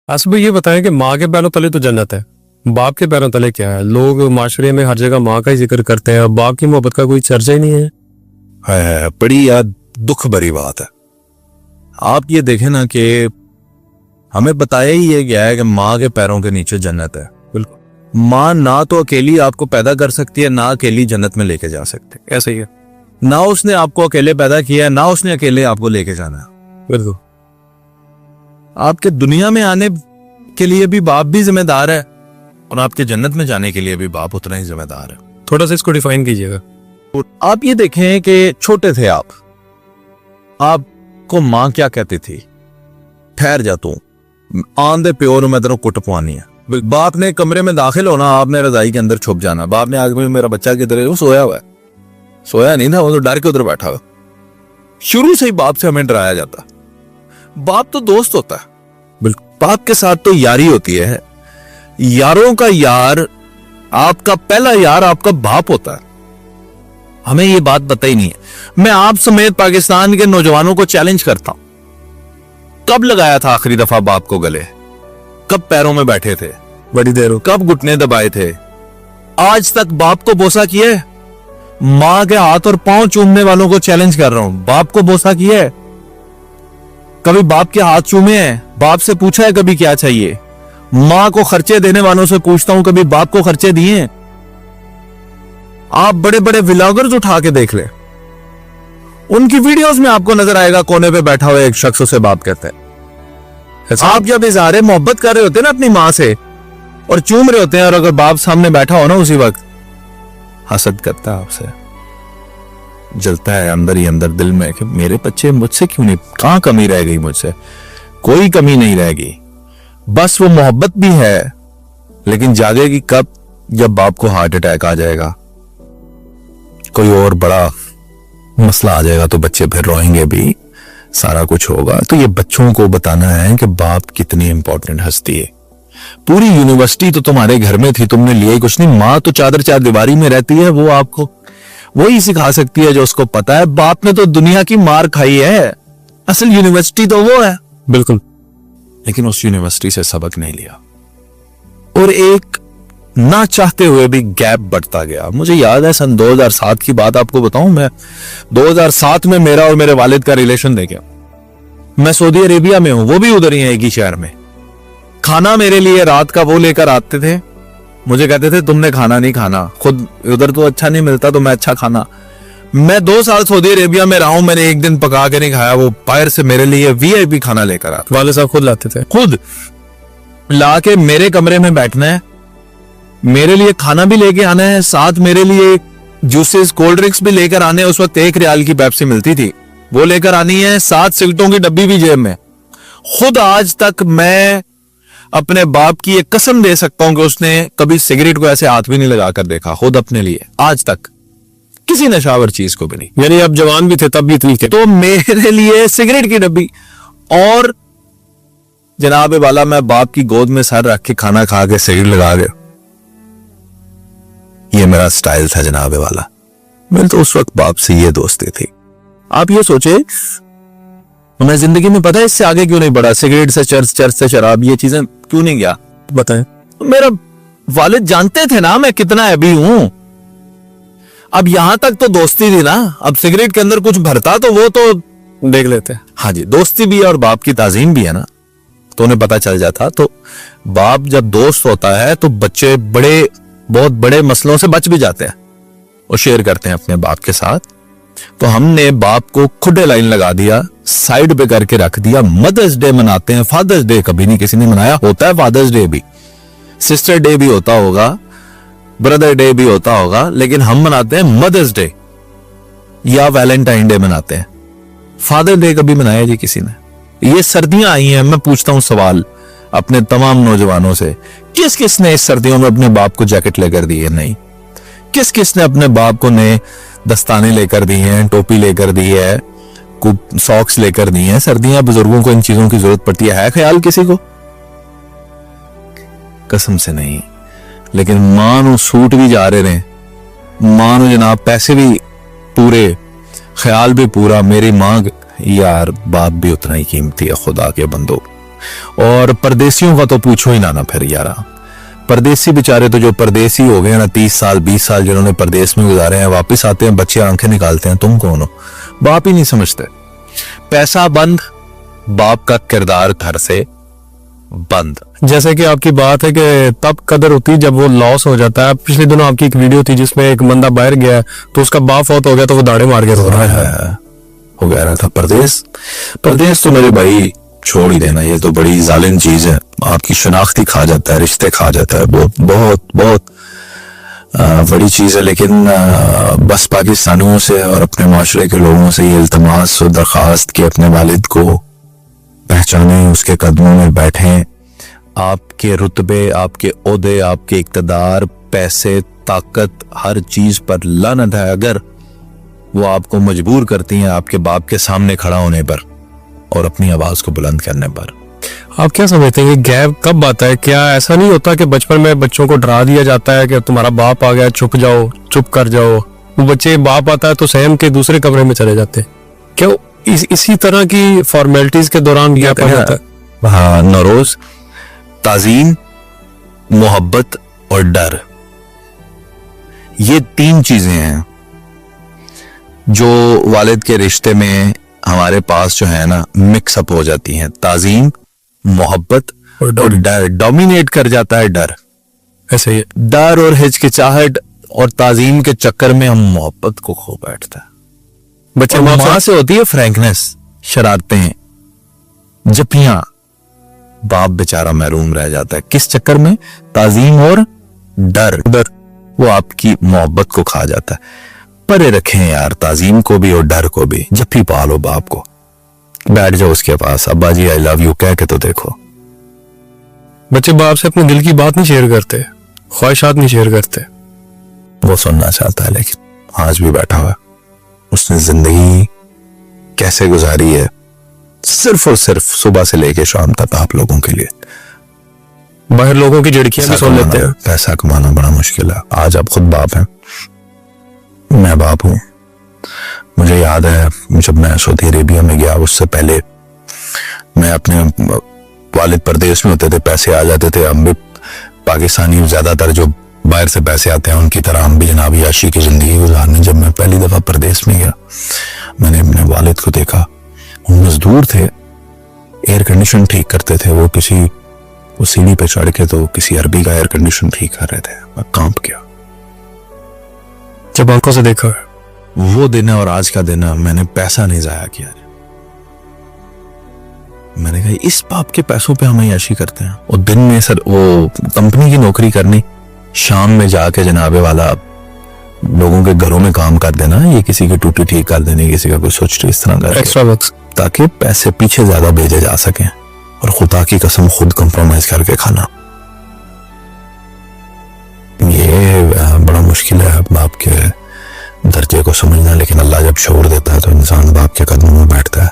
आसिफ भाई ये बताएं कि माँ के पैरों तले तो जन्नत है, बाप के पैरों तले क्या है? लोग माशरे में हर जगह माँ का ही जिक्र करते हैं, बाप की मोहब्बत का कोई चर्चा ही नहीं है। है बड़ी याद दुख भरी बात है। आप ये देखें ना कि हमें बताया ही ये गया है कि माँ के पैरों के नीचे जन्नत है। बिल्कुल, माँ ना तो अकेली आपको पैदा कर सकती है, ना अकेली जन्नत में लेके जा सकती है। ऐसा ही है। ना उसने आपको अकेले पैदा किया है, ना उसने अकेले आपको लेके जाना है। बिल्कुल, आपके दुनिया में आने के लिए भी बाप भी जिम्मेदार है और आपके जन्नत में जाने के लिए भी बाप उतना ही जिम्मेदार है। थोड़ा सा इसको डिफाइन कीजिएगा। और आप ये देखें कि छोटे थे आपको माँ क्या कहती थी? ठहर जा तू, आंधे प्योर मैं तेरे कुट पवानी है। बाप ने कमरे में दाखिल होना, आपने रजाई के अंदर छुप जाना। बाप ने आगे मेरा बच्चा किधर है? वो सोया हुआ है। सोया नहीं था, वो तो डर के उधर बैठा हुआ। शुरू से ही बाप से हमें डराया जाता। बाप तो दोस्त होता है, बिल्कुल। बाप के साथ तो यारी होती है। यारों का यार, आपका पहला यार आपका बाप होता है। हमें ये बात पता ही नहीं है। मैं आप समेत पाकिस्तान के नौजवानों को चैलेंज करता हूं, कब लगाया था आखिरी दफा बाप को गले? कब पैरों में बैठे थे? बड़ी देर हो। कब घुटने दबाए थे? आज तक बाप को बोसा किया है? मां के हाथ और पांव चूमने वालों को चैलेंज कर रहा हूं, बाप को बोसा किया है? कभी बाप के हाथ चूमे हैं? बाप से पूछा है कभी क्या चाहिए? मां को खर्चे देने वालों से पूछता हूं, कभी बाप को खर्चे दिए हैं? आप बड़े बड़े व्लॉगर्स उठा के देख ले, उनकी वीडियोस में आपको नजर आएगा कोने पे बैठा हुआ एक शख्स उसे बाप कहता है। आप जब इजहार मोहब्बत कर रहे होते हैं ना अपनी मां से और चूम रहे होते हैं, और अगर बाप सामने बैठा हो ना, उसी वक्त हसद करता है आपसे। जलता है अंदर ही अंदर दिल में कि मेरे बच्चे मुझसे क्यों नहीं, कहां कमी रह गई मुझसे? कोई कमी नहीं रहेगी, बस वो मोहब्बत भी है, लेकिन जागेगी कब? जब बाप को हार्ट अटैक आ जाएगा, कोई और बड़ा मसला आ जाएगा, तो बच्चे फिर रोएंगे भी, सारा कुछ होगा। तो ये बच्चों को बताना है कि बाप कितनी इंपॉर्टेंट हस्ती है। पूरी यूनिवर्सिटी तो तुम्हारे घर में थी, तुमने लिया ही कुछ नहीं। माँ तो चादर चार दीवारी में रहती है, वो आपको वही सिखा सकती है जो उसको पता है। बाप ने तो दुनिया की मार खाई है, असल यूनिवर्सिटी तो वो है। बिल्कुल, लेकिन उस यूनिवर्सिटी से सबक नहीं लिया, और एक ना चाहते हुए भी गैप बढ़ता गया। मुझे याद है सन 2007 की बात आपको बताऊं, मैं 2007 में मेरा और मेरे वालिद का रिलेशन देखा। मैं सऊदी अरेबिया में हूं, वो भी उधर ही है, एक ही शहर में। खाना मेरे लिए रात का वो लेकर आते थे, मुझे कहते थे तुमने खाना नहीं खाना, खुद उधर तो अच्छा नहीं मिलता तो मैं अच्छा खाना। मैं 2 साल सऊदी अरेबिया में रहा हूं, मैंने एक दिन पका के नहीं खाया, वो बाहर से मेरे लिए VIP खाना लेकर आते। वाले साहब खुद लाते थे, खुद लाके मेरे कमरे में बैठना है, मेरे लिए खाना भी लेके आना है, साथ मेरे लिए जूसेस कोल्ड ड्रिंक्स भी लेकर आने। उस वक्त 1 रियाल की पेप्सी मिलती थी, वो लेकर आनी है, साथ सिगरेटों की डब्बी भी जेब में। खुद आज तक मैं अपने बाप की एक कसम दे सकता हूं कि उसने कभी सिगरेट को ऐसे हाथ भी नहीं लगा कर देखा, खुद अपने लिए, आज तक किसी नशावर चीज को भी नहीं। यानी आप जवान भी थे तब भी इतनी थे। तो मेरे लिए सिगरेट की डब्बी, और जनाब वाला मैं बाप की गोद में सर रख के खाना खा के सिगरेट लगा के, ये मेरा स्टाइल था जनाब वाला। मेरे तो उस वक्त बाप से ये दोस्ती थी। आप ये सोचे, मैं जिंदगी में पता है इससे आगे क्यों नहीं बढ़ा? सिगरेट से चर्च से शराब, ये चीजें क्यों नहीं गया? बताएं। मेरा वालिद जानते थे ना मैं कितना अभी हूं। अब यहां तक तो दोस्ती थी ना, अब सिगरेट के अंदर कुछ भरता तो वो तो देख लेते हैं। हाँ जी, दोस्ती भी है और बाप की ताजीम भी है ना, तो उन्हें पता चल जाता। तो बाप जब दोस्त होता है तो बच्चे बहुत बड़े मसलों से बच भी जाते हैं, वो शेयर करते हैं अपने बाप के साथ। तो हमने बाप को खुदे लाइन लगा दिया, साइड पे करके रख दिया। मदर्स डे मनाते हैं, फादर्स डे कभी नहीं किसी ने मनाया। होता है फादर्स डे भी, सिस्टर डे भी होता होगा, ब्रदर डे भी होता होगा, लेकिन हम मनाते हैं मदर्स डे या वैलेंटाइन डे मनाते हैं। फादर डे कभी मनाया जी किसी ने? ये सर्दियां आई हैं, मैं पूछता हूं सवाल अपने तमाम नौजवानों से, किस किस ने इस सर्दियों में अपने बाप को जैकेट लेकर दी है? नहीं। किस किस ने अपने बाप को नए दस्ताने लेकर दी हैं, टोपी लेकर दी है, सॉक्स लेकर दी हैं? सर्दियां, बुजुर्गों को इन चीजों की जरूरत पड़ती है ख्याल किसी को? कसम से नहीं। लेकिन मानो सूट भी जा रहे हैं, मानो जनाब पैसे भी पूरे, ख्याल भी पूरा। मेरी मां यार, बाप भी उतना ही कीमती है खुदा के बंदो। और परदेसियों का तो पूछो ही ना फिर यारा। परदेसी बेचारे तो जो परदेसी हो गए ना 30 साल 20 साल जिन्होंने परदेश में गुजारे हैं, वापस आते हैं, बच्चे आंखें निकालते हैं, तुम कौन हो? बाप ही नहीं समझते। पैसा बंद, बाप का किरदार घर से बंद। जैसे कि आपकी बात है कि तब कदर होती है जब वो लॉस हो जाता है। पिछले दिनों आपकी एक वीडियो थी जिसमें एक बंदा बाहर गया तो उसका बाप फौत हो गया तो वो दाढ़े मार के रो रहा है। हो गया था परदेश। परदेश तो मेरे भाई छोड़ ही देना, ये तो बड़ी जालिम चीज है। आपकी शनाख्ती खा जाता है, रिश्ते खा जाता है, बहुत बहुत बहुत बड़ी चीज है। लेकिन बस पाकिस्तानियों से और अपने माशरे के लोगों से ये इल्तमास और दरख्वास्त कि अपने वालिद को पहचाने, उसके कदमों में बैठें। आपके रुतबे, आपके ओहदे, आपके इक्तदार, पैसे, ताकत, हर चीज पर लानत है अगर वो आपको मजबूर करती हैं आपके बाप के सामने खड़ा होने पर और अपनी आवाज को बुलंद करने पर। आप क्या समझते हैं कि गैप कब आता है? क्या ऐसा नहीं होता कि बचपन में बच्चों को डरा दिया जाता है कि तुम्हारा बाप आ गया, छुप जाओ, चुप कर जाओ, वो बच्चे बाप आता है तो सहम के दूसरे कमरे में चले जाते हैं? क्या इसी तरह की फॉर्मेलिटीज के दौरान गैप आ जाता है? हाँ नौरोज, ताजीम, मोहब्बत और डर, ये 3 चीजें हैं जो वालिद के रिश्ते में हमारे पास जो है ना मिक्स अप हो जाती हैं। ताजीम, मोहब्बत और डर डोमिनेट कर जाता है। डर ऐसे ही डर और हिचकिचाहट और ताजीम के चक्कर में हम मोहब्बत को खो बैठता है। बच्चे मां से होती है फ्रैंकनेस, शरारतें, जपियां, बाप बेचारा महरूम रह जाता है। किस चक्कर में? ताजीम और डर। वो आपकी मोहब्बत को खा जाता है। परे रखें यार ताजीम को भी और डर को भी। जब भी पालो बाप को, बैठ जाओ उसके पास, अब्बा जी आई लव यू कह के तो देखो। बच्चे बाप से अपने दिल की बात नहीं शेयर करते, ख्वाहिशात नहीं शेयर करते। वो सुनना चाहता है लेकिन आज भी बैठा हुआ, उसने जिंदगी कैसे गुजारी है सिर्फ और सिर्फ सुबह से लेके शाम तक आप लोगों के लिए। बाहर लोगों की झिड़कियां भी सुन लेते हैं। पैसा कमाना बड़ा मुश्किल है। आज आप खुद बाप हैं, मैं बाप हूं। मुझे याद है जब मैं सऊदी अरेबिया में गया, उससे पहले मैं अपने वालिद परदेश में होते थे, पैसे आ जाते थे। हम भी पाकिस्तानी ज्यादातर जो बाहर से पैसे आते हैं उनकी तरह हम भी जनाब याशी की जिंदगी गुजारने। जब मैं पहली दफा परदेश में गया, मैंने अपने वालिद को देखा। वो मजदूर थे, एयर कंडीशन ठीक करते थे। वो सीढ़ी पे चढ़ के तो किसी अरबी का एयर कंडीशन ठीक कर रहे थे। मैं कांप गया जब आंखों से देखा। वो दिन और आज का दिन मैंने पैसा नहीं जाया किया। मैंने कहा इस बाप के पैसों पे हम याशी करते हैं। और दिन में सर वो कंपनी की नौकरी करनी, शाम में जाके जनाबे वाला लोगों के घरों में काम कर देना, ये किसी की टूटी ठीक कर देनी, किसी का कोई सोच इस तरह का एक्स्ट्रा वर्क, ताकि पैसे पीछे ज्यादा भेजे जा सके और खुदा की कसम खुद कंप्रोमाइज करके खाना। ये बड़ा मुश्किल है बाप के दर्जे को समझना, लेकिन अल्लाह जब शऊर देता है तो इंसान बाप के कदमों में बैठता है।